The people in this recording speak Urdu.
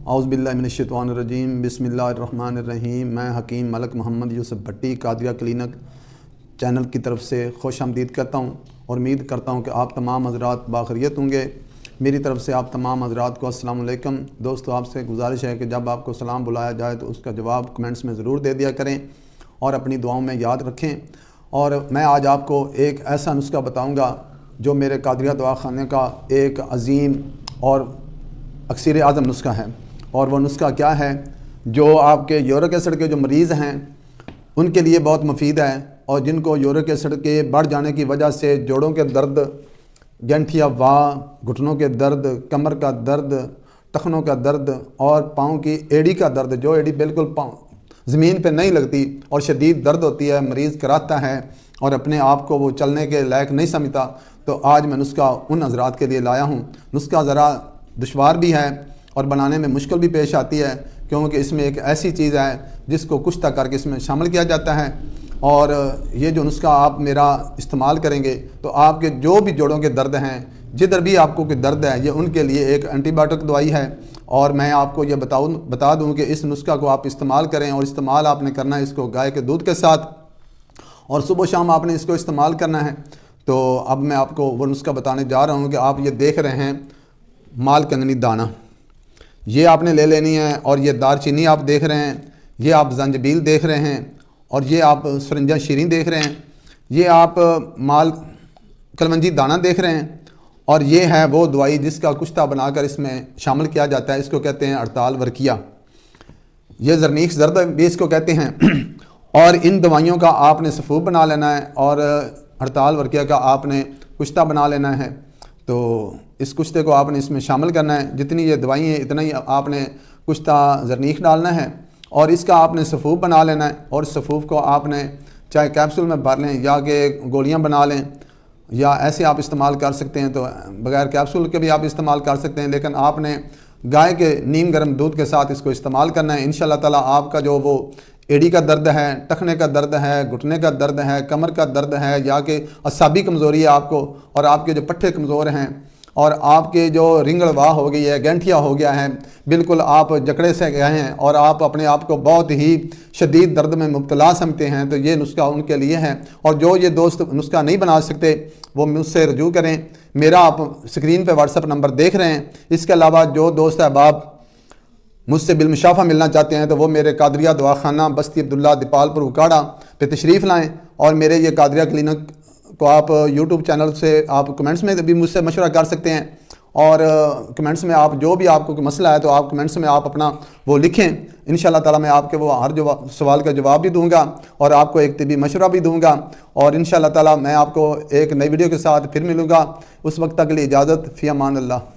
اعوذ باللہ من الشیطان الرجیم، بسم اللہ الرحمن الرحیم۔ میں حکیم ملک محمد یوسف بھٹی قادریہ کلینک چینل کی طرف سے خوش آمدید کرتا ہوں اور امید کرتا ہوں کہ آپ تمام حضرات باخیریت ہوں گے۔ میری طرف سے آپ تمام حضرات کو السلام علیکم۔ دوستو، آپ سے گزارش ہے کہ جب آپ کو سلام بلایا جائے تو اس کا جواب کمنٹس میں ضرور دے دیا کریں اور اپنی دعاؤں میں یاد رکھیں۔ اور میں آج آپ کو ایک ایسا نسخہ بتاؤں گا جو میرے قادریہ دواخانے کا ایک عظیم اور اکثر اعظم نسخہ ہے، اور وہ نسخہ کیا ہے جو آپ کے یورک ایسڈ کے جو مریض ہیں ان کے لیے بہت مفید ہے، اور جن کو یورک ایسڈ کے بڑھ جانے کی وجہ سے جوڑوں کے درد، گنٹھیا گھٹنوں کے درد، کمر کا درد، ٹخنوں کا درد اور پاؤں کی ایڑی کا درد، جو ایڑی بالکل زمین پہ نہیں لگتی اور شدید درد ہوتی ہے، مریض کراتا ہے اور اپنے آپ کو وہ چلنے کے لائق نہیں سمجھتا، تو آج میں نسخہ ان حضرات کے لیے لایا ہوں۔ نسخہ ذرا دشوار بھی ہے اور بنانے میں مشکل بھی پیش آتی ہے، کیونکہ اس میں ایک ایسی چیز ہے جس کو کشتہ کر کے اس میں شامل کیا جاتا ہے، اور یہ جو نسخہ آپ میرا استعمال کریں گے تو آپ کے جو بھی جوڑوں کے درد ہیں، جدھر بھی آپ کو کوئی درد ہے، یہ ان کے لیے ایک اینٹی بایوٹک دوائی ہے۔ اور میں آپ کو یہ بتا دوں کہ اس نسخہ کو آپ استعمال کریں، اور استعمال آپ نے کرنا ہے اس کو گائے کے دودھ کے ساتھ، اور صبح و شام آپ نے اس کو استعمال کرنا ہے۔ تو اب میں آپ کو وہ نسخہ بتانے جا رہا ہوں کہ آپ یہ دیکھ رہے ہیں مال کنگنی دانہ، یہ آپ نے لے لینی ہے، اور یہ دار چینی آپ دیکھ رہے ہیں، یہ آپ زنجبیل دیکھ رہے ہیں، اور یہ آپ سرنجہ شیریں دیکھ رہے ہیں، یہ آپ مال کلونجی دانہ دیکھ رہے ہیں، اور یہ ہے وہ دوائی جس کا کشتہ بنا کر اس میں شامل کیا جاتا ہے۔ اس کو کہتے ہیں ہڑتال ورقیہ، یہ زرنیخ زرد بھی اس کو کہتے ہیں۔ اور ان دوائیوں کا آپ نے صفوف بنا لینا ہے، اور ہڑتال ورقیہ کا آپ نے کشتہ بنا لینا ہے۔ تو اس کشتے کو آپ نے اس میں شامل کرنا ہے، جتنی یہ دوائیں ہیں اتنا ہی آپ نے کشتہ زرنیخ ڈالنا ہے، اور اس کا آپ نے صفوف بنا لینا ہے، اور صفوف کو آپ نے چاہے کیپسول میں بھر لیں یا کہ گولیاں بنا لیں، یا ایسے آپ استعمال کر سکتے ہیں، تو بغیر کیپسول کے بھی آپ استعمال کر سکتے ہیں، لیکن آپ نے گائے کے نیم گرم دودھ کے ساتھ اس کو استعمال کرنا ہے۔ انشاءاللہ تعالیٰ آپ کا جو وہ ایڑی کا درد ہے، ٹخنے کا درد ہے، گھٹنے کا درد ہے، کمر کا درد ہے، یا کہ اعصابی کمزوری ہے آپ کو، اور آپ کے جو پٹھے کمزور ہیں، اور آپ کے جو رنگڑ واہ ہو گئی ہے، گینٹھیا ہو گیا ہے، بالکل آپ جکڑے سے گئے ہیں اور آپ اپنے آپ کو بہت ہی شدید درد میں مبتلا سمجھتے ہیں، تو یہ نسخہ ان کے لیے ہے۔ اور جو یہ دوست نسخہ نہیں بنا سکتے وہ مجھ سے رجوع کریں، میرا آپ سکرین پہ واٹس ایپ نمبر دیکھ رہے ہیں۔ اس کے علاوہ جو دوست احباب مجھ سے بالمشافہ ملنا چاہتے ہیں تو وہ میرے قادریہ دواخانہ بستی عبداللہ دیپال پور اکاڑا پہ تشریف لائیں، اور میرے یہ قادریہ کلینک کو آپ یوٹیوب چینل سے آپ کمنٹس میں بھی مجھ سے مشورہ کر سکتے ہیں، اور کمنٹس میں آپ جو بھی آپ کو مسئلہ ہے تو آپ کمنٹس میں آپ اپنا وہ لکھیں۔ انشاءاللہ تعالیٰ میں آپ کے وہ ہر سوال کا جواب بھی دوں گا، اور آپ کو ایک طبی مشورہ بھی دوں گا، اور انشاءاللہ تعالیٰ میں آپ کو ایک نئی ویڈیو کے ساتھ پھر ملوں گا۔ اس وقت تک کے لیے اجازت، فی امان اللہ۔